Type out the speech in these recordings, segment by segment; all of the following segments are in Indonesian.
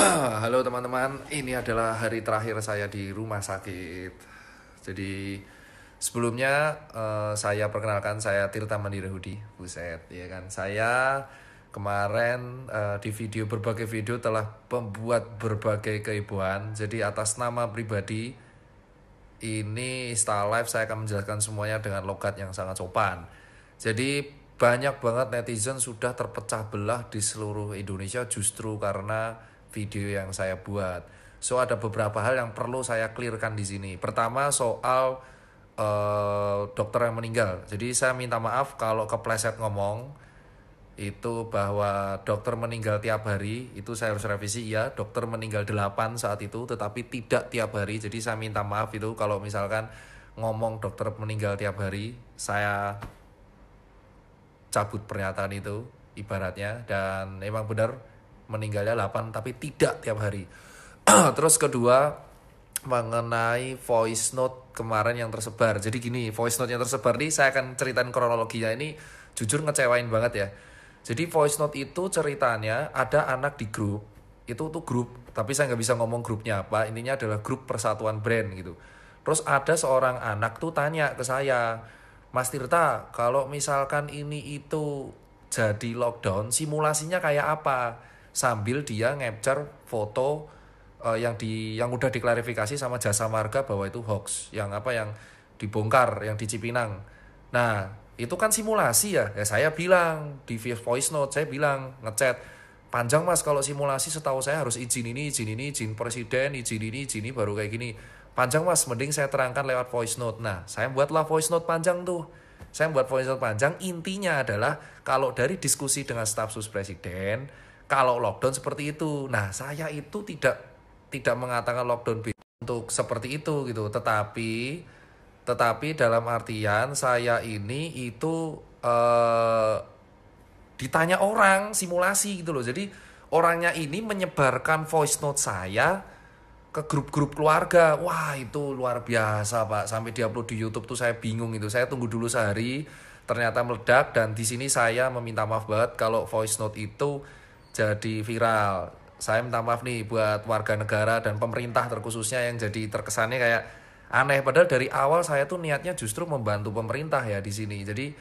Halo teman-teman, ini adalah hari terakhir saya di rumah sakit. Jadi sebelumnya saya perkenalkan, saya Tirta Mandiri Hudi, buset, ya kan. Saya kemarin di berbagai video telah membuat berbagai kehebohan. Jadi atas nama pribadi ini Insta Live saya akan menjelaskan semuanya dengan logat yang sangat sopan. Jadi banyak banget netizen sudah terpecah belah di seluruh Indonesia justru karena video yang saya buat. So ada beberapa hal yang perlu saya clearkan di sini. Pertama soal dokter yang meninggal. Jadi saya minta maaf kalau kepleset ngomong itu bahwa dokter meninggal tiap hari, itu saya harus revisi. Ya, dokter meninggal 8 saat itu tetapi tidak tiap hari. Jadi saya minta maaf itu kalau misalkan ngomong dokter meninggal tiap hari, saya cabut pernyataan itu ibaratnya. Dan emang benar meninggalnya 8 tapi tidak tiap hari. Terus kedua mengenai voice note kemarin yang tersebar. Jadi gini, voice note yang tersebar nih saya akan ceritain kronologinya. Ini jujur ngecewain banget ya. Jadi voice note itu ceritanya ada anak di grup, itu tuh grup, tapi saya nggak bisa ngomong grupnya apa, intinya adalah grup persatuan brand gitu. Terus ada seorang anak tuh tanya ke saya, Mas Tirta, kalau misalkan ini itu jadi lockdown, simulasinya kayak apa? Sambil dia ngepcer foto yang udah diklarifikasi sama Jasa Marga bahwa itu hoax, yang dibongkar, yang di Cipinang. Nah, itu kan simulasi ya. Ya saya bilang di voice note, saya bilang ngechat, panjang Mas kalau simulasi, setahu saya harus izin ini, izin presiden, izin ini baru kayak gini. Panjang Mas, mending saya terangkan lewat voice note. Nah, saya buatlah voice note panjang tuh. Saya buat voice note panjang, intinya adalah kalau dari diskusi dengan staf sus presiden, kalau lockdown seperti itu. Nah, saya itu tidak mengatakan lockdown untuk seperti itu gitu, tetapi dalam artian saya ini itu ditanya orang simulasi gitu loh. Jadi orangnya ini menyebarkan voice note saya ke grup-grup keluarga. Wah, itu luar biasa, Pak. Sampai diupload di YouTube tuh saya bingung itu. Saya tunggu dulu sehari, ternyata meledak. Dan di sini saya meminta maaf banget kalau voice note itu jadi viral. Saya minta maaf nih buat warga negara dan pemerintah terkhususnya yang jadi terkesannya kayak aneh. Padahal dari awal saya tuh niatnya justru membantu pemerintah ya di sini. Jadi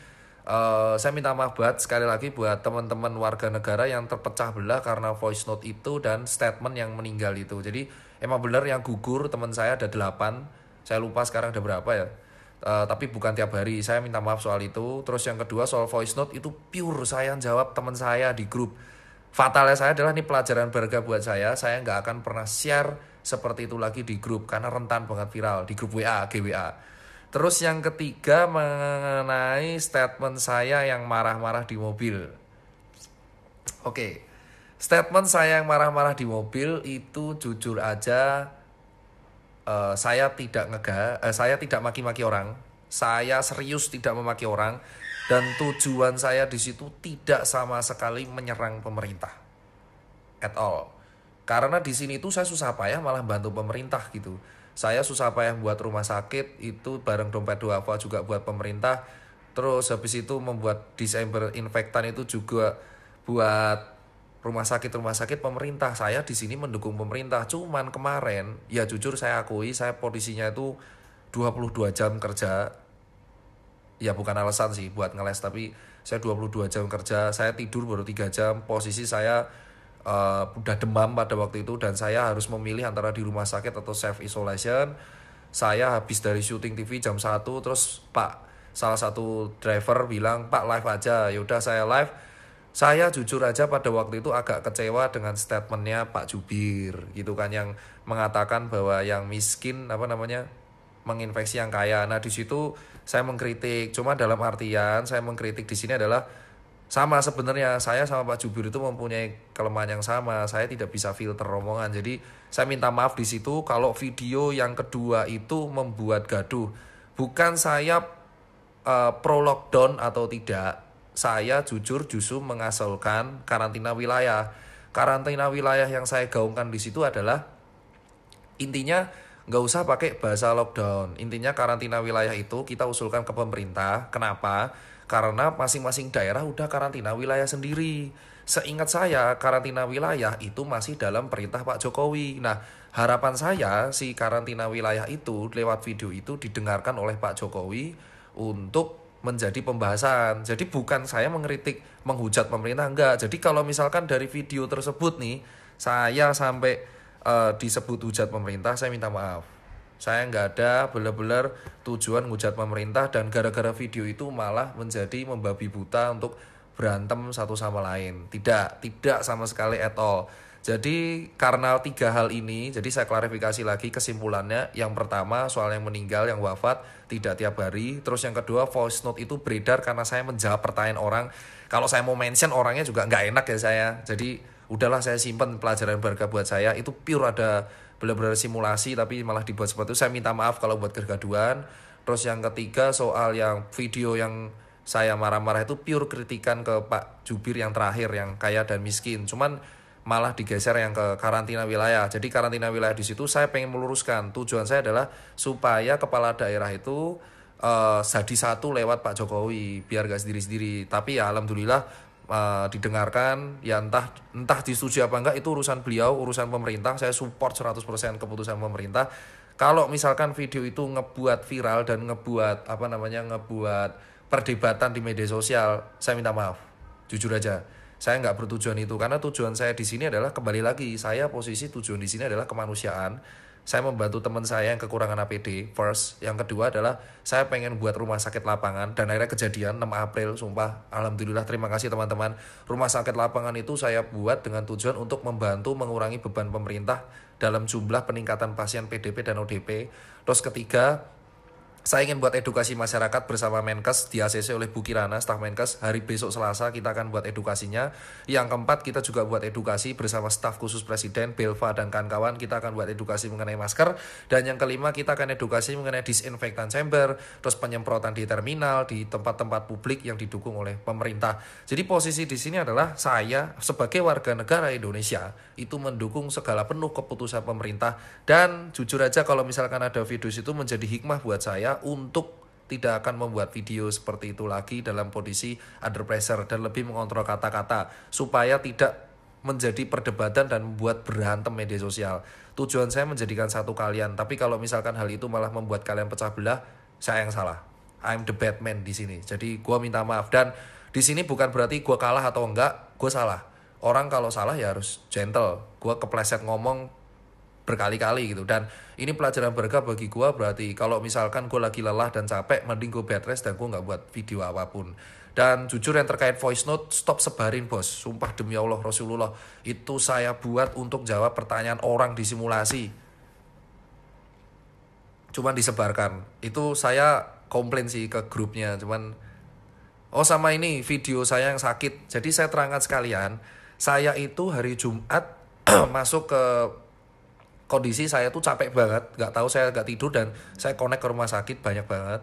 saya minta maaf banget sekali lagi buat teman-teman warga negara yang terpecah belah karena voice note itu dan statement yang meninggal itu. Jadi emang benar yang gugur teman saya ada 8. Saya lupa sekarang ada berapa ya. Tapi bukan tiap hari. Saya minta maaf soal itu. Terus yang kedua soal voice note itu pure saya jawab teman saya di grup. Fatalnya saya adalah ini pelajaran berharga buat saya. Saya nggak akan pernah share seperti itu lagi di grup karena rentan banget viral di grup WA, GWA. Terus yang ketiga mengenai statement saya yang marah-marah di mobil. Oke, statement saya yang marah-marah di mobil itu jujur aja saya tidak maki-maki orang. Saya serius tidak memaki orang dan tujuan saya di situ tidak sama sekali menyerang pemerintah at all. Karena di sini tuh saya susah payah malah bantu pemerintah gitu. Saya susah payah buat rumah sakit itu bareng dompet duafa juga buat pemerintah. Terus habis itu membuat Desember infektan itu juga buat rumah sakit pemerintah. Saya di sini mendukung pemerintah. Cuman kemarin ya jujur saya akui saya posisinya itu 22 jam kerja. Ya bukan alasan sih buat ngeles, tapi saya 22 jam kerja, saya tidur baru 3 jam, posisi saya udah demam pada waktu itu dan saya harus memilih antara di rumah sakit atau self isolation. Saya habis dari syuting TV jam 1, terus salah satu driver bilang, Pak live aja. Yaudah saya live. Saya jujur aja pada waktu itu agak kecewa dengan statementnya Pak Jubir gitu kan, yang mengatakan bahwa yang miskin menginfeksi yang kaya. Nah di situ saya mengkritik. Cuma dalam artian saya mengkritik di sini adalah sama sebenarnya saya sama Pak Jubir itu mempunyai kelemahan yang sama. Saya tidak bisa filter omongan. Jadi saya minta maaf di situ kalau video yang kedua itu membuat gaduh. Bukan saya pro lockdown atau tidak. Saya jujur justru mengasalkan karantina wilayah. Karantina wilayah yang saya gaungkan di situ adalah intinya nggak usah pakai bahasa lockdown. Intinya karantina wilayah itu kita usulkan ke pemerintah. Kenapa? Karena masing-masing daerah udah karantina wilayah sendiri. seingat saya karantina wilayah itu masih dalam perintah Pak Jokowi. Nah, harapan saya si karantina wilayah itu lewat video itu didengarkan oleh Pak Jokowi untuk menjadi pembahasan. Jadi bukan saya mengkritik, menghujat pemerintah, enggak. Jadi kalau misalkan dari video tersebut nih, saya sampai disebut hujat pemerintah, saya minta maaf. Saya nggak ada benar-benar tujuan ngujat pemerintah, dan gara-gara video itu malah menjadi membabi buta untuk berantem satu sama lain. Tidak sama sekali at all. Jadi karena 3 hal ini, jadi saya klarifikasi lagi kesimpulannya. Yang pertama soal yang meninggal, yang wafat, tidak tiap hari. Terus yang kedua, voice note itu beredar karena saya menjawab pertanyaan orang. Kalau saya mau mention orangnya juga nggak enak ya saya. Jadi udahlah, saya simpen pelajaran berharga buat saya. Itu pure ada benar-benar simulasi tapi malah dibuat seperti itu. Saya minta maaf kalau buat kegaduhan. Terus yang ketiga soal yang video yang saya marah-marah itu pure kritikan ke Pak Jubir yang terakhir, yang kaya dan miskin. Cuman malah digeser yang ke karantina wilayah. Jadi karantina wilayah di situ saya pengen meluruskan. Tujuan saya adalah supaya kepala daerah itu jadi satu lewat Pak Jokowi, biar gak sendiri-sendiri. Tapi ya alhamdulillah didengarkan. Ya entah disetujui apa enggak itu urusan beliau, urusan pemerintah. Saya support 100% keputusan pemerintah. Kalau misalkan video itu ngebuat viral dan ngebuat perdebatan di media sosial, saya minta maaf. Jujur aja, saya nggak bertujuan itu, karena tujuan saya di sini adalah, kembali lagi, saya posisi tujuan di sini adalah kemanusiaan. Saya membantu teman saya yang kekurangan APD first. Yang kedua adalah saya pengen buat rumah sakit lapangan, dan akhirnya kejadian 6 April, sumpah alhamdulillah, terima kasih teman-teman. Rumah sakit lapangan itu saya buat dengan tujuan untuk membantu mengurangi beban pemerintah dalam jumlah peningkatan pasien PDP dan ODP. Terus ketiga, saya ingin buat edukasi masyarakat bersama Menkes, di ACC oleh Bu Kirana, staf Menkes. Hari besok Selasa kita akan buat edukasinya. Yang keempat, kita juga buat edukasi bersama staf khusus Presiden, Belva dan kawan-kawan. Kita akan buat edukasi mengenai masker. Dan yang kelima, kita akan edukasi mengenai disinfektan chamber, terus penyemprotan di terminal, di tempat-tempat publik yang didukung oleh pemerintah. Jadi posisi di sini adalah saya sebagai warga negara Indonesia itu mendukung segala penuh keputusan pemerintah. Dan jujur aja kalau misalkan ada video itu menjadi hikmah buat saya untuk tidak akan membuat video seperti itu lagi dalam kondisi under pressure, dan lebih mengontrol kata-kata supaya tidak menjadi perdebatan dan membuat berantem media sosial. Tujuan saya menjadikan satu kalian, tapi kalau misalkan hal itu malah membuat kalian pecah belah, saya yang salah. I'm the bad man di sini. Jadi gue minta maaf, dan di sini bukan berarti gue kalah atau enggak, gue salah. Orang kalau salah ya harus gentle. Gue kepleset ngomong berkali-kali gitu, dan ini pelajaran berharga bagi gue. Berarti kalau misalkan gue lagi lelah dan capek, mending gue bed rest dan gue nggak buat video apapun. Dan jujur yang terkait voice note, stop sebarin bos, sumpah demi Allah Rasulullah, itu saya buat untuk jawab pertanyaan orang di simulasi, cuman disebarkan. Itu saya komplain sih ke grupnya, cuman sama ini video saya yang sakit. Jadi saya terangkan sekalian, saya itu hari Jumat masuk ke kondisi saya tuh capek banget, nggak tahu, saya nggak tidur, dan saya connect ke rumah sakit banyak banget.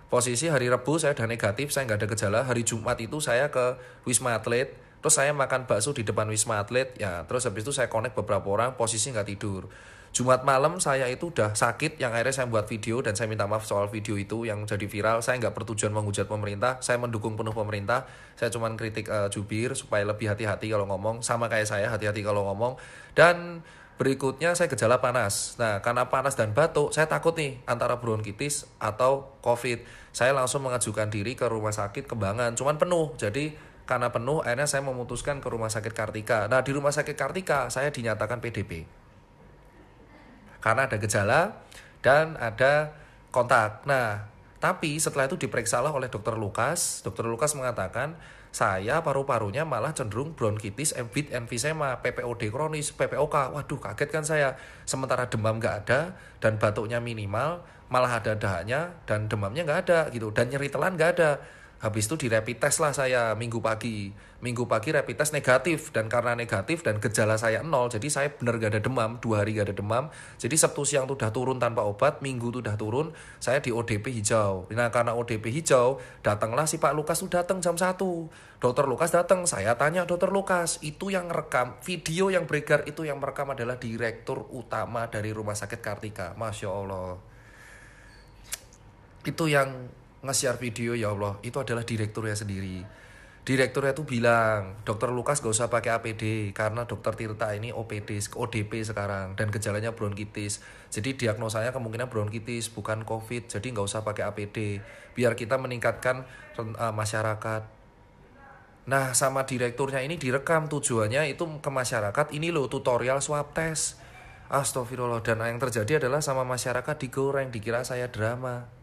Posisi hari Rabu saya udah negatif, saya nggak ada gejala. Hari Jumat itu saya ke Wisma Atlet, terus saya makan bakso di depan Wisma Atlet, ya terus habis itu saya connect beberapa orang, posisi nggak tidur. Jumat malam saya itu udah sakit, yang akhirnya saya buat video, dan saya minta maaf soal video itu yang jadi viral. Saya nggak bertujuan menghujat pemerintah, saya mendukung penuh pemerintah. Saya cuman kritik jubir supaya lebih hati-hati kalau ngomong, sama kayak saya hati-hati kalau ngomong. Dan berikutnya saya gejala panas. Nah, karena panas dan batuk, saya takut nih antara bronkitis atau COVID. Saya langsung mengajukan diri ke rumah sakit Kembangan, cuman penuh. Jadi karena penuh, akhirnya saya memutuskan ke rumah sakit Kartika. Nah, di rumah sakit Kartika saya dinyatakan PDP. Karena ada gejala dan ada kontak. Nah, tapi setelah itu diperiksalah oleh dokter Lukas. Dokter Lukas mengatakan saya paru-parunya malah cenderung bronkitis, emfisema, PPOD kronis, PPOK. Waduh, kaget kan saya. Sementara demam nggak ada dan batuknya minimal, malah ada dahaknya dan demamnya nggak ada gitu, dan nyeri telan nggak ada. Habis itu di rapid test lah saya Minggu pagi rapid test negatif, dan karena negatif dan gejala saya 0, jadi saya bener gak ada demam, 2 hari gak ada demam. Jadi Sabtu siang tuh udah turun tanpa obat, Minggu tuh udah turun, saya di ODP hijau. Nah karena ODP hijau, datanglah si Pak Lukas tuh datang jam 1. Dokter Lukas datang, saya tanya Dokter Lukas, itu yang rekam, video yang beredar itu yang merekam adalah Direktur Utama dari Rumah Sakit Kartika. Masya Allah, itu yang nge-share video, ya Allah, itu adalah direkturnya sendiri. Direkturnya tuh bilang, dokter Lukas gak usah pakai APD karena dokter Tirta ini OPD, ODP sekarang dan gejalanya bronkitis. Jadi diagnosanya kemungkinan bronkitis bukan COVID. Jadi gak usah pakai APD biar kita meningkatkan masyarakat. Nah sama direkturnya ini direkam tujuannya itu ke masyarakat. Ini loh tutorial swab test. Astagfirullah. Dan yang terjadi adalah sama masyarakat digoreng, dikira saya drama.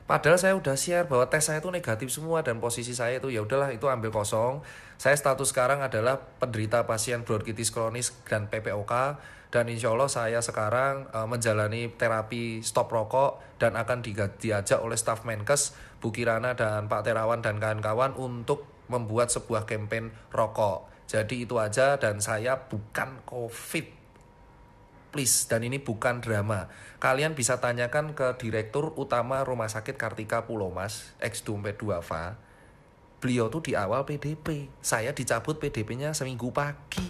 Padahal saya udah share bahwa tes saya itu negatif semua dan posisi saya itu ya udahlah itu ambil kosong. Saya status sekarang adalah penderita pasien bronkitis kronis dan PPOK dan insya Allah saya sekarang menjalani terapi stop rokok dan akan diajak oleh staf Menkes Bu Kirana dan Pak Terawan dan kawan-kawan untuk membuat sebuah campaign rokok. Jadi itu aja dan saya bukan COVID. Please, dan ini bukan drama. Kalian bisa tanyakan ke Direktur Utama Rumah Sakit Kartika Pulomas, ex Dompet Duafa. Beliau tuh di awal PDP. Saya dicabut PDP-nya seminggu pagi.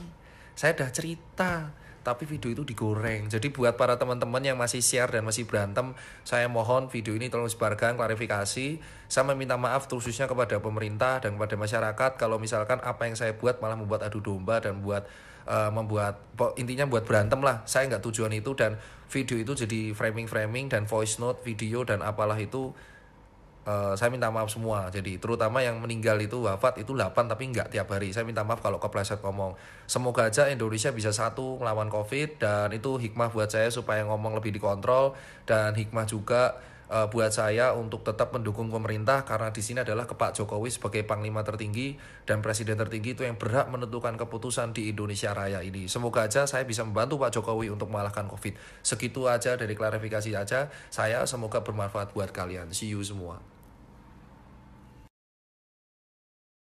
Saya udah cerita, tapi video itu digoreng. Jadi buat para teman-teman yang masih share dan masih berantem, saya mohon video ini tolong disebarkan, klarifikasi. Saya meminta maaf khususnya kepada pemerintah dan kepada masyarakat kalau misalkan apa yang saya buat malah membuat adu domba dan intinya buat berantem lah. Saya nggak tujuan itu dan video itu jadi framing dan voice note video dan apalah itu. Saya minta maaf semua. Jadi terutama yang meninggal itu wafat itu 8 tapi nggak tiap hari. Saya minta maaf kalau kepleset ngomong. Semoga aja Indonesia bisa satu melawan COVID dan itu hikmah buat saya supaya ngomong lebih dikontrol dan hikmah juga buat saya untuk tetap mendukung pemerintah karena di sini adalah ke Pak Jokowi sebagai panglima tertinggi dan presiden tertinggi itu yang berhak menentukan keputusan di Indonesia Raya ini. Semoga aja saya bisa membantu Pak Jokowi untuk mengalahkan COVID. Segitu aja dari klarifikasi aja. Saya semoga bermanfaat buat kalian. See you semua.